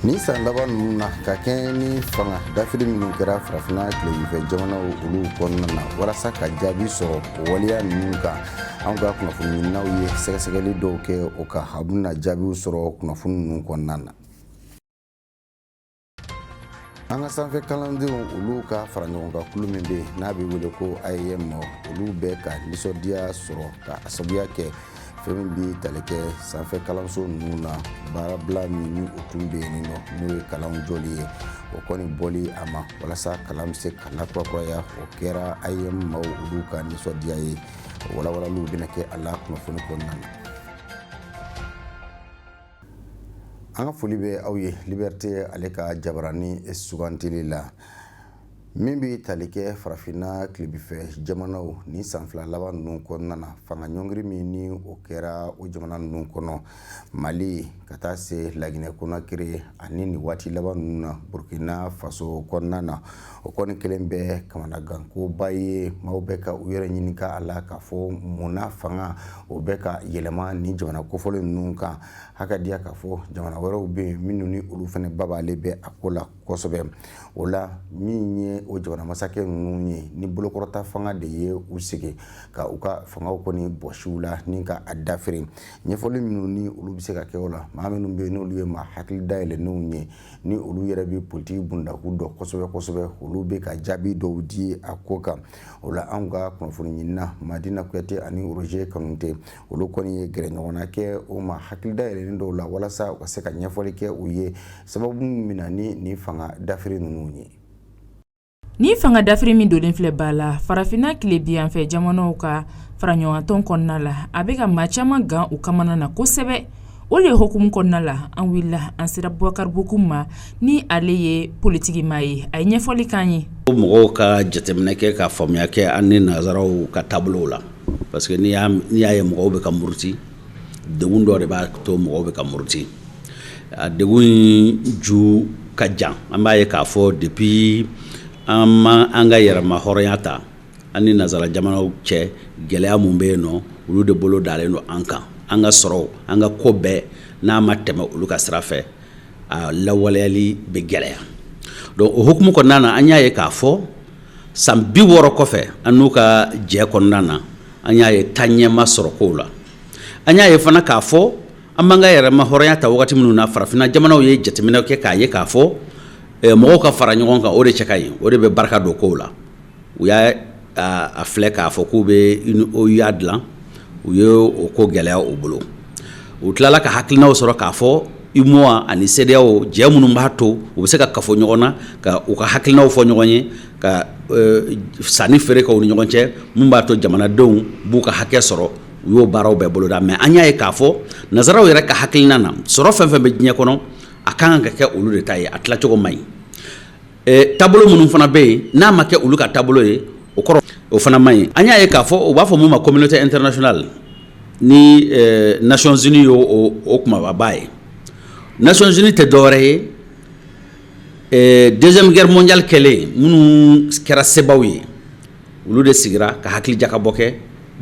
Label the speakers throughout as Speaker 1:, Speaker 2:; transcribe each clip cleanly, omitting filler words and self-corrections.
Speaker 1: Ni san laban nuna ka kɛ ni fanga dafiri minnu kɛra farafina tilebinfɛ jamanaw olu kɔnɔna na walasa ka jaabi sɔrɔ waleya ninnu kan an ka kunnafoni ɲininaw ye sɛgɛsɛgɛli dɔw kɛ o ka habuna jaabiw sɔrɔ kunnafoni ninnu kɔnɔna na. An ka sanfɛ kalandenw olu ka fara ɲɔgɔn kan kulu min bɛ n'a bɛ wele ko AEM olu bɛ ka nisɔndiya sɔrɔ ka sababuya kɛ fɛn min bɛ tali kɛ sanfɛ kalanso ninnu na baarabila min ni o tun bɛ yen nɔ n'o ye kalanw jɔli ye o kɔni bɔli a ma walasa kalan bɛ se ka lakurakuraya o kɛra AEM maaw olu ka nisɔndiya ye walawalaliw bɛna kɛ a la kunnafoni kɔnɔna na. An ka foli bɛ aw ye Liberté ale ka jabarani sugantili la min bɛ tali kɛ farafina tilebinfɛ jamanaw ni san fila laban ninnu kɔnɔna na fanga ɲɔngiri min ni o kɛra o jamana ninnu kɔnɔ Mali ka taa se Laginɛ Conakry ani nin waati laban ninnu na Burkina Faso kɔnɔna na o kɔni kelen bɛ kamanagankoba ye maaw bɛ ka u yɛrɛ ɲini ka a la k'a fɔ munna fanga o bɛ ka yɛlɛma ni jamana kofɔlen ninnu kan hakadiya k'a fɔ jamana wɛrɛw bɛ yen minnu ni olu fana babalen bɛ a ko la kosɛbɛ o la min ye o jamana masakɛ ninnu ye ni bolokɔrɔta fanga de ye u sigi ka u ka fangaw kɔni bɔsiw la ni ka a dafiri ɲɛfɔli minnu ni olu bɛ se ka kɛ o la maa minnu bɛ yen n'olu ye maa hakili dayɛlɛnenw ye ni olu yɛrɛ bɛ politiki bundaku dɔ kosɛbɛ olu bɛ ka jaabi dɔw di a ko kan o la anw ka kunnafoni ɲinina Madina Kuyate ani Roger Kanute olu kɔni ye gɛrɛ ɲɔgɔnna kɛ o maa hakili dayɛlɛnen dɔw la walasa u ka se ka ɲɛfɔli kɛ u ye sababu min na ni fanga dafiri ninnu ye.
Speaker 2: Ni fanga dafiri min dolen filɛ ba la farafina tilebiyanfɛ jamanaw ka fara ɲɔgɔntɔn kɔnɔna la a bɛ ka maa caman gan u kamana na kosɛbɛ o de hukumu kɔnɔna la an wulila an sera Bubakari Bokum ma ni ale ye politiki maa ye a ye ɲɛfɔli kan ye.
Speaker 3: Mɔgɔw ka jateminɛ kɛ ka faamuya kɛ an ni nazaraw ka taabolow la parce que n'i y'a ye mɔgɔw bɛ ka muruti degun dɔ de b'a to mɔgɔw bɛ ka muruti a degun ju ka jan an b'a ye k'a fɔ depuis an ka yɛrɛma hɔrɔnya ta an ni nazara jamanaw cɛ gɛlɛya mun bɛ yen nɔ olu de bolo dalen don an kan an ka sɔrɔ an ka ko bɛɛ n'a ma tɛmɛ olu ka sira fɛ a lawaleyali bɛ gɛlɛya donc o hukumu kɔnɔna na an y'a ye k'a fɔ san 60 kɔfɛ an n'u ka jɛ kɔnɔna na an y'a ye taɲɛma sɔrɔ kow la an y'a ye fana k'a fɔ an b'an ka yɛrɛma hɔrɔnya ta wagati minnu na farafina jamanaw ye jateminɛw kɛ k'a ye k'a fɔ mɔgɔw ka fara ɲɔgɔn kan o de cɛ ka ɲi o de bɛ barika don kow la u y'a a filɛ k'a fɔ k'u bɛ OUA dilan u ye o ko gɛlɛya u bolo u tilala ka hakilinaw sɔrɔ k'a fɔ UMOA ani CEDEAO jɛ minnu b'a to u bɛ se ka kafo ɲɔgɔn na ka u ka hakilinaw fɔ ɲɔgɔn ye ka sanni feere kɛ u ni ɲɔgɔn cɛ mun b'a to jamanadenw b'u ka hakɛ sɔrɔ u y'o baaraw bɛɛ boloda mais an y'a ye k'a fɔ nazaraw yɛrɛ ka hakilina na sɔrɔ fɛn fɛn bɛ diɲɛ kɔnɔ a kan ka kɛ olu de ta ye a tilacogo man ɲi taabolo minnu fana bɛ yen n'a ma kɛ olu ka taabolo ye o kɔrɔ o fana man ɲi an y'a ye k'a fɔ u b'a fɔ mun ma communauté internationale ni Nations Unies o kumababa ye Nations Unies tɛ dɔwɛrɛ ye deuxième guerre mondiale kɛlen minnu kɛra sebaw ye olu de sigira ka hakili jakabɔ kɛ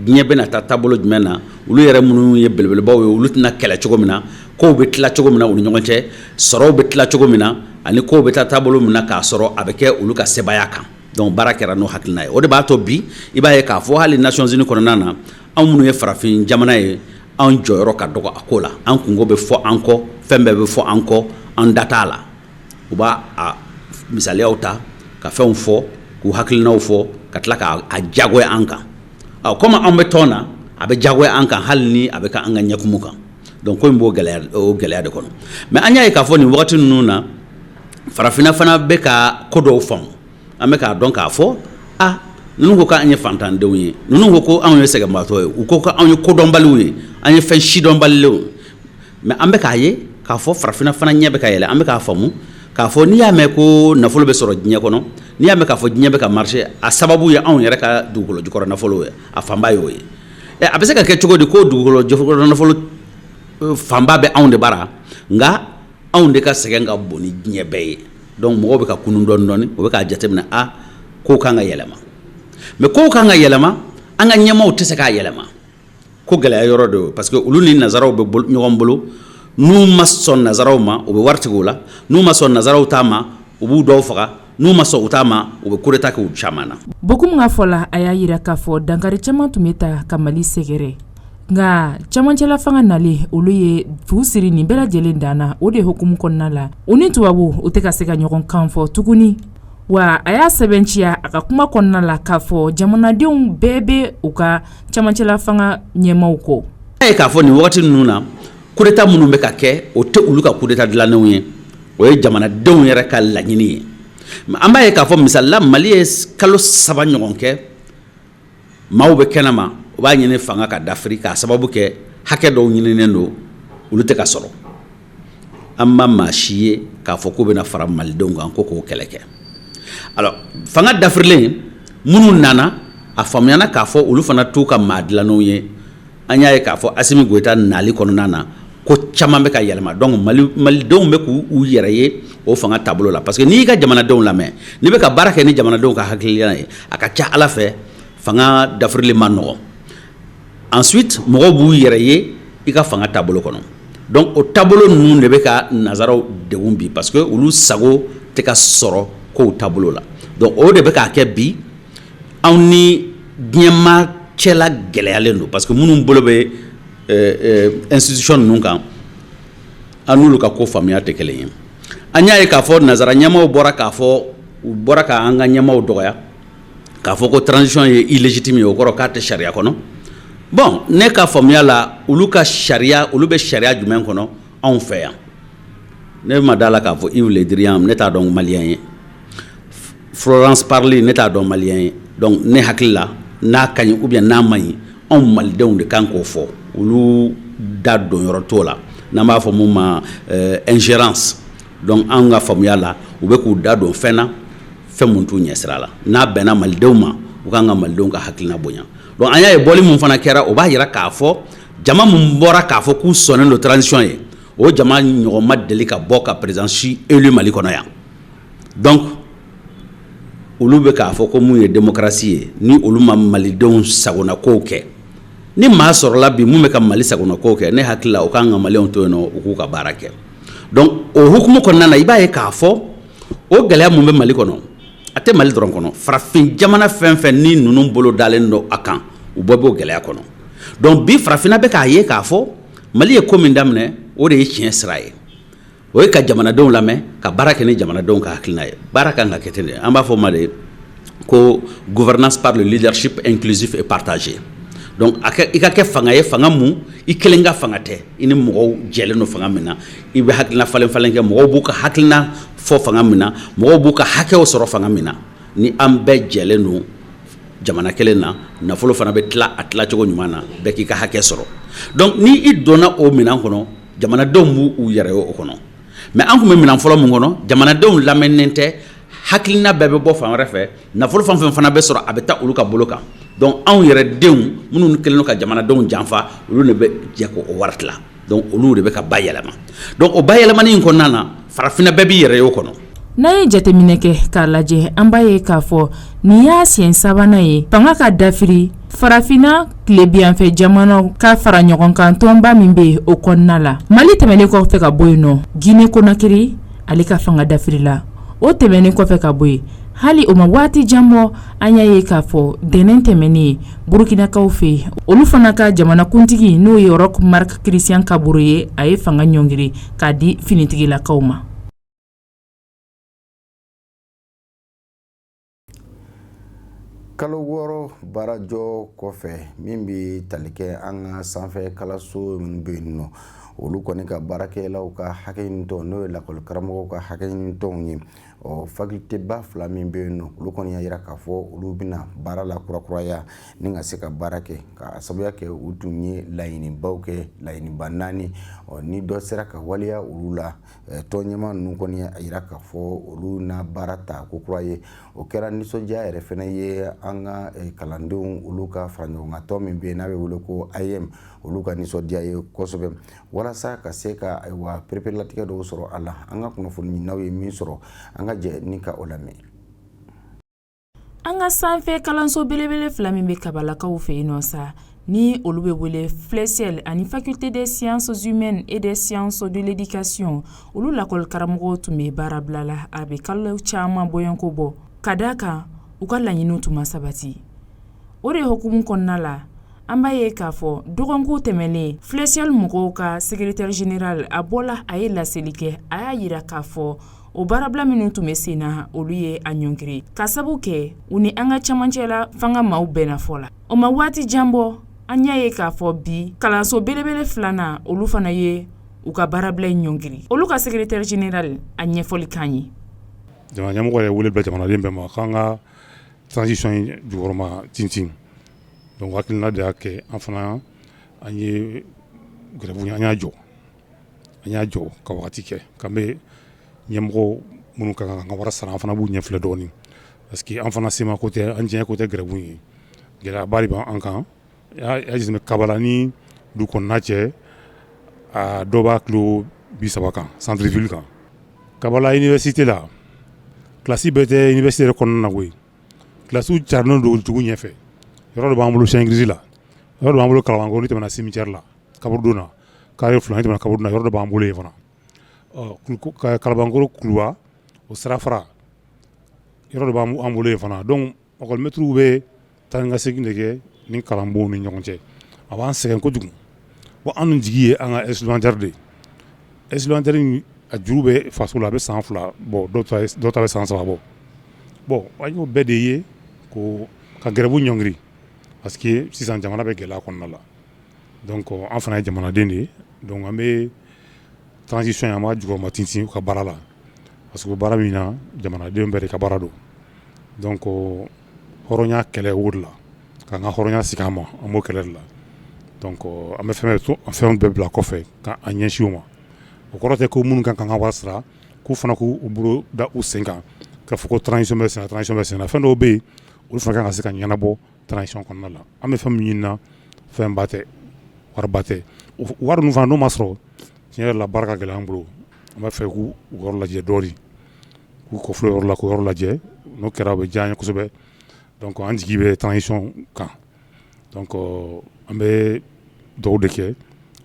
Speaker 3: diɲɛ bɛna taa taabolo jumɛn na olu yɛrɛ minnu ye belebelebaw ye olu tɛna kɛlɛ cogo min na kow bɛ tila cogo min na u ni ɲɔgɔn cɛ sɔrɔw bɛ tila cogo min na ani kow bɛ taa taabolo min na k'a sɔrɔ a bɛ kɛ olu ka sebaya kan donc baara kɛra n'o hakilina ye o de b'a to bi i b'a ye k'a fɔ hali Nations Unies kɔnɔna na anw minnu ye farafin jamana ye anw jɔyɔrɔ ka dɔgɔ a ko la an kungo bɛ fɔ an kɔ fɛn bɛɛ bɛ fɔ an kɔ an da t'a la u b'a a misaliyaw ta ka fɛnw fɔ k'u hakilinaw fɔ ka tila k'a jagoya an kan comme an bɛ tɔn na a bɛ jagoya an kan hali ni a bɛ ka an ka ɲɛkumu kan donc ko in b'o gɛlɛya de kɔnɔ mais an y'a ye k'a fɔ nin wagati ninnu na farafina fana bɛ ka ko dɔw faamu an bɛ k'a dɔn k'a fɔ ninnu ko k'an ye fantandenw ye ninnu ko anw ye sɛgɛnbaatɔ ye u ko k'anw ye kodɔnbaliw ye an ye fɛn sidɔnbaliw mais an bɛ k'a ye k'a fɔ farafina fana ɲɛ bɛ ka yɛlɛ an bɛ k'a faamu k'a fɔ n'i y'a mɛn ko nafolo bɛ sɔrɔ diɲɛ kɔnɔ n'i y'a mɛn k'a fɔ diɲɛ bɛ ka marché a sababu ye anw yɛrɛ ka dugukolo jukɔrɔ nafolo ye a fanba y'o ye a bɛ se ka kɛ cogo di ko dugukolo jukɔrɔ nafolo fanba bɛ anw de bara nka anw de ka sɛgɛn ka bon ni diɲɛ bɛɛ ye donc mɔgɔw bɛ ka kunun dɔɔni o bɛ k'a jateminɛ kow kan ka yɛlɛma mais kow kan ka yɛlɛma an ka ɲɛmaaw tɛ se k'a yɛlɛma ko gɛlɛya yɔrɔ de parce que olu ni nazaraw bɛ ɲɔgɔn bolo n'u ma sɔn nazaraw ma u bɛ wari tigɛ u la n'u ma sɔn nazaraw ta ma u b'u dɔw faga n'u ma sɔn u ta ma u bɛ coup d'état kɛ u caman na.
Speaker 2: Bokum ka fɔ la a y'a yira k'a fɔ dankari caman tun bɛ ta ka Mali sɛgɛrɛ nka camancɛla fanga nalen olu ye fu siri nin bɛɛ lajɛlen dan na o de hukumu kɔnɔna la u ni tubabu u tɛ ka se ka ɲɔgɔn kan fɔ tuguni wa a y'a sɛbɛnciya a ka kuma kɔnɔna la k'a fɔ jamanadenw bɛɛ bɛ u ka camancɛla fanga ɲɛmaaw kɔ.
Speaker 3: A ye k'a fɔ nin wagati ninnu na coup d'état minnu bɛ ka kɛ o tɛ olu ka coup d'état dilannenw ye o ye jamanadenw yɛrɛ ka laɲini ye. An b'a ye k'a fɔ misalila Mali ye kalo 3 ɲɔgɔn kɛ maaw bɛ kɛnɛ ma u b'a ɲini fanga ka dafiri k'a sababu kɛ hakɛ dɔw ɲininen don olu tɛ ka sɔrɔ an ma maa si ye k'a fɔ k'u bɛna fara malidenw kan ko k'o kɛlɛ kɛ. Alors fanga dafirilen minnu nana a faamuyana k'a fɔ olu fana t'u ka maa dilannenw ye an y'a ye k'a fɔ Asimi Goyita nali kɔnɔna na ko caman bɛ ka yɛlɛma donc malidenw bɛ k'u yɛrɛ ye o fanga taabolo la parce que n'i y'i ka jamanadenw lamɛn n'i bɛ ka baara kɛ ni jamanadenw ka hakilina ye a ka ca Ala fɛ fanga dafirilen ma nɔgɔn. Ensuite mɔgɔw b'u yɛrɛ ye i ka fanga taabolo kɔnɔ donc o taabolo ninnu de bɛ ka nazaraw degun bi parce que olu sago tɛ ka sɔrɔ kow taabolo la donc o de bɛ k'a kɛ bi anw ni diɲɛmaa cɛla gɛlɛyalen don parce que minnu bolo bɛ institution ninnu kan an n'olu ka ko faamuya tɛ kelen ye. An y'a ye k'a fɔ nazara ɲɛmaaw bɔra k'a fɔ u bɔra k'an ka ɲɛmaaw dɔgɔya k'a fɔ ko transition ye illégitime ye o kɔrɔ k'a tɛ sariya kɔnɔ. Bon ne ka faamuya la olu ka sariya olu bɛ sariya jumɛn kɔnɔ anw fɛ yan ne ma d'a la k'a fɔ Yves Le Drian ne t'a dɔn malien ye Florence Parly ne t'a dɔn malien ye donc ne hakili la n'a ka ɲi ou bien n'a man ɲi anw malidenw de kan k'o fɔ olu da don yɔrɔ t'o la n'an b'a fɔ mun ma ingérence donc an ka faamuya la u bɛ k'u da don fɛn na fɛn mun t'u ɲɛsira la n'a bɛnna malidenw ma u kan ka malidenw ka hakilina bonya. Donc an y'a ye bɔli mun fana kɛra o b'a yira k'a fɔ jama mun bɔra k'a fɔ k'u sɔnnen don transition ye o jama ɲɔgɔn ma deli ka bɔ ka président élu Mali kɔnɔ yan donc olu bɛ k'a fɔ ko mun ye démocratie ye ni olu ma malidenw sagonakow kɛ ni maa sɔrɔla bi mun bɛ ka Mali sagonakow kɛ ne hakili la o kan ka maliyɛnw to yen nɔ u k'u ka baara kɛ donc o hukumu kɔnɔna na i b'a ye k'a fɔ o gɛlɛya mun bɛ Mali kɔnɔ a tɛ Mali dɔrɔn kɔnɔ farafin jamana fɛn fɛn ni ninnu bolo dalen don a kan u bɔ b'o gɛlɛya kɔnɔ donc bi farafinna bɛ k'a ye k'a fɔ Mali ye ko min daminɛ o de ye tiɲɛ sira ye o ye ka jamanadenw lamɛn ka baara kɛ ni jamanadenw ka hakilina ye baara kan ka kɛ ten de an b'a fɔ o ma de ko gouvernance par le leadership inclusif et partagé donc i ka kɛ fanga ye fanga mun i kelen ka fanga tɛ i ni mɔgɔw jɛlen don fanga min na i bɛ hakilina falen kɛ mɔgɔw b'u ka hakilina fɔ fanga min na mɔgɔw b'u ka hakɛw sɔrɔ fanga min na ni an bɛɛ jɛlen don jamana kelen na nafolo fana bɛ tila a tilacogo ɲuman na bɛɛ k'i ka hakɛ sɔrɔ donc ni i donna o minɛn kɔnɔ jamanadenw b'u yɛrɛ ye o kɔnɔ mais an tun bɛ minɛn fɔlɔ min kɔnɔ jamanadenw lamɛnnen tɛ hakilina bɛɛ bɛ bɔ fan wɛrɛ fɛ nafolo fɛn fɛn fana bɛ sɔrɔ a bɛ taa olu ka bolo kan donc anw yɛrɛ denw minnu kelen don ka jamanadenw janfa olu de bɛ jɛ k'o wari tila donc olu de bɛ ka bayɛlɛma donc o bayɛlɛmani in kɔnɔna na farafinna bɛɛ b'i yɛrɛ ye o kɔnɔ.
Speaker 2: N'a ye jateminɛ kɛ k'a lajɛ an b'a ye k'a fɔ nin y'a siɲɛ sabanan ye fanga ka dafiri farafinna tilebiyanfɛ jamanaw ka fara ɲɔgɔn kan tɔnba min bɛ o kɔnɔna la Mali tɛmɛnen kɔfɛ ka bɔ yen nɔ Guinée Conakry ale ka fanga dafiri la o tɛmɛnen kɔfɛ ka bɔ yen hali o ma waati jan bɔ an y'a ye k'a fɔ dɛnɛn tɛmɛnen Burkinakaw fɛ olu fana ka jamanakuntigi n'o ye Roch Marc Christian Kabore ye a ye fanga ɲɔngiri k'a di finitigilakaw ma.
Speaker 1: Kalo 6 baarajɔ kɔfɛ min bɛ tali kɛ an ka sanfɛ kalanso minnu bɛ yen nɔ olu kɔni ka baarakɛlaw ka hakɛ ɲini tɔn n'o ye lakɔli karamɔgɔw ka hakɛ ɲini tɔnw ye faculté ba 2 min bɛ yen nɔ olu kɔni y'a jira k'a fɔ olu bɛna baara la kurakuraya ni ka se ka baara kɛ ka sababuya kɛ u tun ye laɲinibaw kɛ laɲiniba 4 ni dɔ sera ka waliya olu la tɔnɲɛma ninnu kɔni y'a jira k'a fɔ olu na baara ta ko kura ye o kɛra nisɔndiya yɛrɛ fana ye an ka kalandenw olu ka faraɲɔgɔnkatɔ min bɛ yen n'a bɛ wele ko IM olu ka nisɔndiya ye kosɛbɛ walasa ka se ka wa perepelelatigɛ dɔw sɔrɔ a la an ka kunnafoni ɲininaw ye min sɔrɔ an ka jɛ ni ka o lamɛn.
Speaker 2: An ka sanfɛ kalanso belebele 2 min bɛ kabalakaw fɛ yen nɔ sa ni olu bɛ wele FLESIEL ani faculté des sciences humaines et des sciences de l'éducation olu lakɔli karamɔgɔw tun bɛ baara bila la a bɛ kalo caman bɔɲɔnko bɔ ka d'a kan u ka laɲiniw tun ma sabati o de hukumu kɔnɔna la an b'a ye k'a fɔ dɔgɔkun tɛmɛnen FLESIEL mɔgɔw ka secrétaire général a bɔla a ye laseli kɛ a y'a yira k'a fɔ o baarabila minnu tun bɛ sen na olu ye a ɲɔngiri ka sabu kɛ u ni an ka camancɛla fanga maaw bɛnna fɔ la o ma waati jan bɔ an y'a ye k'a fɔ bi kalanso belebele filanan olu fana ye u ka baarabila ɲɔngiri olu ka secrétaire général a ɲɛfɔli k'an ye
Speaker 4: jamana ɲɛmɔgɔ ye wele bila jamanaden bɛɛ ma k'an ka transition jukɔrɔma tintin donc hakilina de y'a kɛ an fana an ye grève an y'a jɔ ka wagati kɛ k'an bɛ ɲɛmɔgɔ minnu ka kan ka wara sara an fana b'u ɲɛfilɛ dɔɔnin parce que an fana sema ko tɛ an diɲɛ ko tɛ grève ye gɛlɛyaba de b'an kan y'a jateminɛ Kabala ni du kɔnɔna cɛ a dɔ b'a kilo 30 kan centre ville kan Kabala université la classe bɛɛ tɛ université yɛrɛ kɔnɔna na koyi classe carilen don dugu ɲɛfɛ yɔrɔ dɔ b'an bolo Saint-Gilles la yɔrɔ dɔ b'an bolo Kalabankɔrɔ ni tɛmɛna cimetière la kaburudon na carré fila ni tɛmɛna kaburudon na yɔrɔ dɔ b'an bolo yen fana Kalabankɔrɔ Kuluba o sirafara yɔrɔ dɔ b'an bolo yen fana donc école-maîtres bɛ taa ni ka segin de kɛ ni kalanbonw ni ɲɔgɔn cɛ a b'an sɛgɛn kojugu bon an dun jigi ye an ka élémentaire de élémentaire a juru bɛ faso la a bɛ san 2 bɔ dɔw ta bɛ san 3 bɔ bon an y'o bɛɛ de ye ko ka grève ɲɔngiri parce que sisan jamana bɛ gɛlɛya kɔnɔna la donc an fana ye jamanaden de ye donc an bɛ transition an b'a jukɔrɔma tintin u ka baara la parce que baara min na jamanadenw bɛɛ de ka baara don donc hɔrɔnya kɛlɛ o de la k'an ka hɔrɔnya sigi an ma an b'o kɛlɛ de la donc an bɛ fɛn bɛɛ bila kɔfɛ k'an ɲɛsin o ma o kɔrɔ tɛ ko minnu kan ka wari sara k'u fana k'u bolo da u sen kan k'a fɔ ko transition bɛ sen na fɛn dɔw bɛ yen olu fana kan ka se ka ɲɛnabɔ transition kɔnɔna la an bɛ fɛn min ɲini na fɛn ba tɛ wariba tɛ wari ninnu fana n'o ma sɔrɔ tiɲɛ yɛrɛ la baara ka gɛlɛn an bolo an b'a fɛ k'u yɔrɔ lajɛ dɔɔnin k'u kɔfilɛ yɔrɔ la k'u yɔrɔ lajɛ n'o kɛra o bɛ diya an ye kosɛbɛ donc an jigi bɛ transition kan donc an bɛ dugawu de kɛ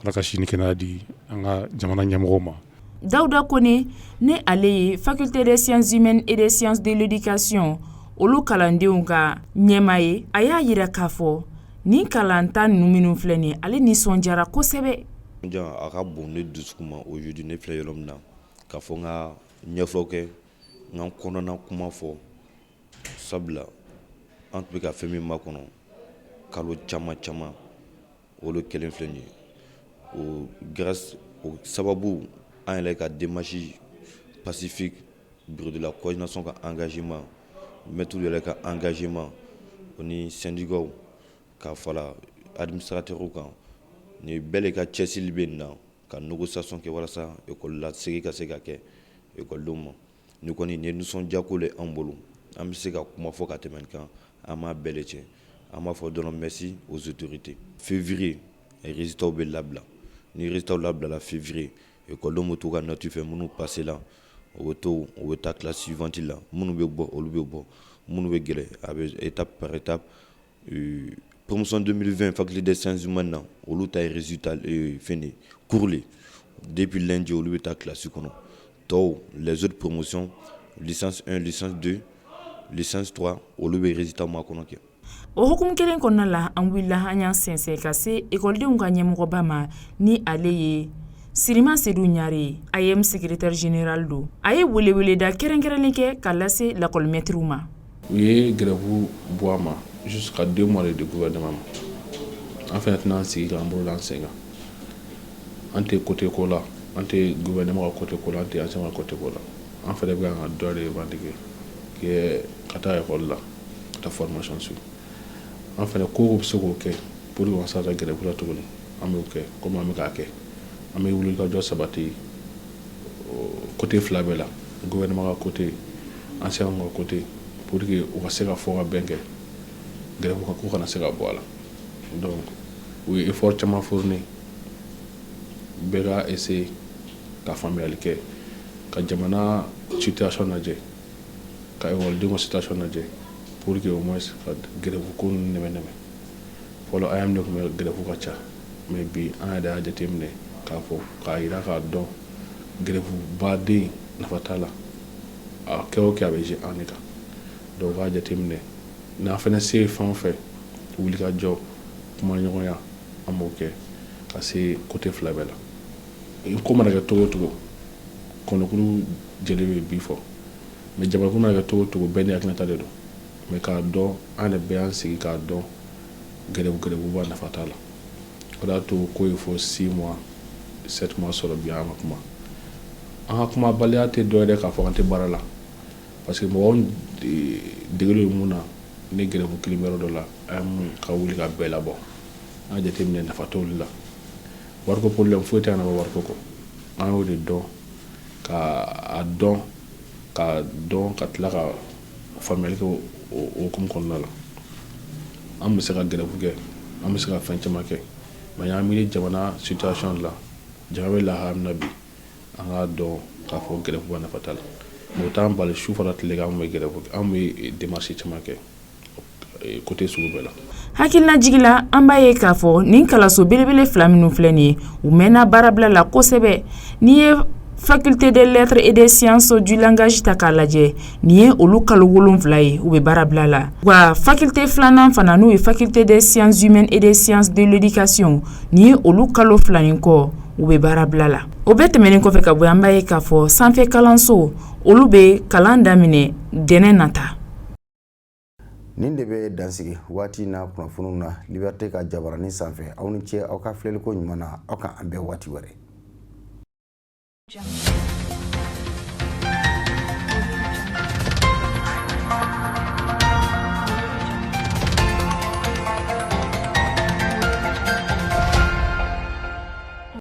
Speaker 4: ala ka sini kɛnɛya di an ka jamana ɲɛmɔgɔw ma.
Speaker 2: Dawuda Kone ne ale ye faculté des sciences humaines et des sciences de l'éducation olu kalandenw ka ɲɛma ye a y'a yira k'a fɔ ni kalanta ninnu minnu filɛ nin ye ale nisɔndiyara kosɛbɛ.
Speaker 5: A ka bon ne dusukun ma aujourd'hui ne filɛ yɔrɔ min na k'a fɔ n ka ɲɛfɔ kɛ n ka kɔnɔna kuma fɔ sabula an tun bɛ ka fɛn min makɔnɔ kalo caman olu kelen filɛ nin ye o grâce o sababu an yɛrɛ ka démarche pacifique bureau de la coordination ka engagement maître yɛrɛ ka engagement o ni syndicats ka fara administrateurs kan ni bɛɛ de ka cɛsiri bɛ nin na ka négociation kɛ walasa école la segi ka se ka kɛ écoledenw ma ni kɔni ni nisɔndiya ko le an bolo an bɛ se ka kuma fɔ ka tɛmɛ nin kan an m'a bɛɛ de cɛ an b'a fɔ dɔrɔn merci aux autorités. Février résultats bɛ labila ni résultats labilala février écoledenw bɛ to ka note fɛ minnu passé la o bɛ taa classe suivante la minnu bɛ bɔ olu bɛ bɔ minnu bɛ gɛrɛ a bɛ étape par étape. Promotion 2020 faculté des sciences humaines na olu ta ye résultat fini courle depuis lundi olu bɛ taa classe kɔnɔ tɔw les autres promotions licence 1 licence 2 licence 3 olu bɛ résultat ma kɔnɔ kɛ.
Speaker 2: O hukumu kelen kɔnɔna la an wulila an y'an sɛnsɛn ka se ekɔlidenw ka ɲɛmɔgɔba ma ni ale ye Sirima Seydou Ɲare AM secrétaire général do a ye weleweleda kɛrɛnkɛrɛnlen kɛ ka lase lakɔlimɛtiriw ma.
Speaker 6: U ye grève bɔ a ma jusqu'à 2 mois de gouvernement ma an fɛnɛ tɛna an sigi k'an bolo d'an sen kan an tɛ côté ko la an tɛ gouvernement ka côté ko la an tɛ ancien ka côté ko la an fɛnɛ bɛ kan ka dɔ de revendiquer ka taa école la ka taa formation su an fɛnɛ ko bɛ se k'o kɛ pour que an se ka taa grève la tuguni an b'o kɛ comme an bɛ k'a kɛ an bɛ wulikajɔ sabati côté fila bɛɛ la gouvernement ka côté ancien ka côté pour que u ka se ka fɔ ka bɛn kɛ grève ka ko kana se ka bɔ a la donc u ye effort caman fourni bɛɛ ka essayer ka faamuyali kɛ ka jamana situation lajɛ ka ekɔlidenw ka situation lajɛ pour que au moins ka grève ko ninnu nɛmɛ fɔlɔ a y'a minɛ kun bɛ gɛrɛfu ka ca mɛ bi an yɛrɛ y'a jateminɛ k'a fɔ k'a yira k'a dɔn gɛrɛfu baden nafa t'a la a kɛ o kɛ a bɛ je an de kan donc k'a jateminɛ n'a fɛnɛ se fɛn o fɛn wuli ka jɔ kuma ɲɔgɔnya an b'o kɛ ka se côté fila bɛɛ la ko mana kɛ togo o togo kɔnɔkuru jeli bɛ bi fɔ mɛ jamanakuru mana kɛ togo o togo bɛɛ ni hakilinata de don mɛ k'a dɔn an de bɛ y'an sigi k'a dɔn gɛrɛfu ba nafa t'a la o de y'a to ko ye fɔ 6 mois 7 mois sɔrɔ bi an ka kuma an ka kumabaliya tɛ dɔ yɛrɛ k'a fɔ an tɛ baara la parce que mɔgɔw degelo ye mun na ni gɛrɛfu kelen bɛ yɔrɔ dɔ la an mun ka wuli ka bɛɛ labɔ an jateminɛ nafa t'olu la wariko problème foyi tɛ an na wariko kɔ an y'o de dɔn ka dɔn ka tila ka faamuyali kɛ o hukumu kɔnɔna la an bɛ se ka gɛrɛfu kɛ an bɛ se ka fɛn caman kɛ mɛ y'an miiri jamana situation la jama bɛ lahala min na bi an k'a dɔn k'a fɔ gɛrɛfu ba nafa t'a la mɛ o t'an bali su fara tile kan an bɛ gɛrɛfu kɛ an bɛ démarche caman kɛ côté sugu bɛɛ la
Speaker 2: hakilina jigila an b'a ye k'a fɔ nin kalanso belebele 2 minnu filɛ nin ye u mɛnna baarabila la kosɛbɛ n'i ye faculté des lettres et des sciences du langage ta k'a lajɛ nin ye olu kalo 7 ye u bɛ baarabila la wa faculté filanan fana n'o ye faculté des sciences humaines et des sciences de l'éducation nin ye olu kalo 2 nin kɔ u bɛ baarabila la o bɛɛ tɛmɛnen kɔfɛ ka bɔ an b'a ye k'a fɔ sanfɛ kalanso olu bɛ kalan daminɛ dɛnɛ nata
Speaker 1: nin de bɛ dansigi waati na kunnafoniw na liberté ka jabaranin sanfɛ aw ni ce aw ka filɛliko ɲuman na aw kan an bɛɛ waati wɛrɛ